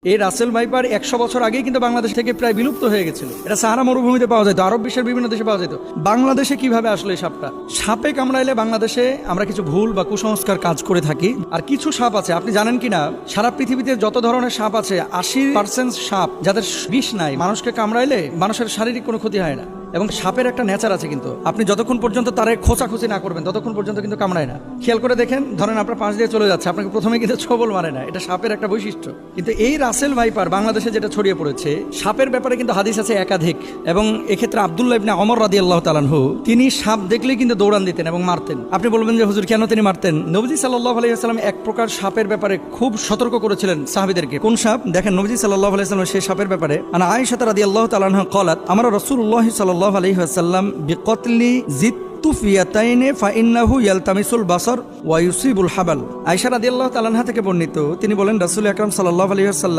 এই Russell viper 100 বছর আগেই কিন্তু বাংলাদেশ থেকে প্রায় বিলুপ্ত হয়ে গেছিল। এটা সাহারা মরুভূমিতে পাওয়া যেত, আরব বিশ্বের বিভিন্ন দেশে পাওয়া যেত। বাংলাদেশে কিভাবে আসলে এই সাপটা? সাপে কামড়াইলে বাংলাদেশে আমরা কিছু ভুল বা কুসংস্কার কাজ করে থাকি। আর কিছু সাপ আছে, আপনি জানেন কিনা, সারা পৃথিবীতে যত ধরনের সাপ আছে 80% সাপ যাদের বিষ নাই, মানুষকে কামড়াইলে মানুষের শারীরিক কোনো ক্ষতি হয় না। এবং সাপের একটা নেচার আছে, কিন্তু আপনি যতক্ষণ পর্যন্ত তারে খোঁচাখুচি না করবেন ততক্ষণ পর্যন্ত কিন্তু কামড়ায় না। খেয়াল করে দেখেন, ধরেন আপনার পাশ দিয়ে চলে যাচ্ছে, আপনাকে প্রথমে কিন্তু ছোবল মারে না, এটা সাপের একটা বৈশিষ্ট্য। কিন্তু এই রাসেল ভাইপার বাংলাদেশে যেটা ছড়িয়ে পড়েছে, সাপের ব্যাপারে কিন্তু হাদিস আছে একাধিক। এবং এক্ষেত্রে আব্দুল্লাহ ইবনে ওমর রাদিয়াল্লাহু তাআলা আনহু, তিনি সাপ দেখলেই কিন্তু দৌড়ান দিতেন এবং মারতেন। আপনি বলবেন যে হুজুর কেন তিনি মারতেন? নবীজি সাল্লাল্লাহু আলাইহি ওয়াসাল্লাম এক প্রকার সাপের ব্যাপারে খুব সতর্ক করেছিলেন সাহাবীদেরকে। কোন সাপ? দেখেন, নবীজি সাল্লাল্লাহু আলাইহি ওয়াসাল্লাম সেই সাপের ব্যাপারে, আনা আয়েশা রাদিয়াল্লাহু তাআলা আনহা ক্বালাত, আমরা রাসূলুল্লাহ সাল্লাল্লাহু আলাইহি ওয়াসাল্লাম বিকতলি জিত্তুফিয়াতাইনে ফাইন্নাহু ইয়ালতামিসুল বাসর ওয়া ইউসিবুল হাবাল। আয়েশা রাদিয়াল্লাহু তাআলা আনহা থেকে বর্ণিত, তিনি বলেন রাসূল আকরাম সাল্লাল্লাহু আলাইহি ওয়াসাল্লাম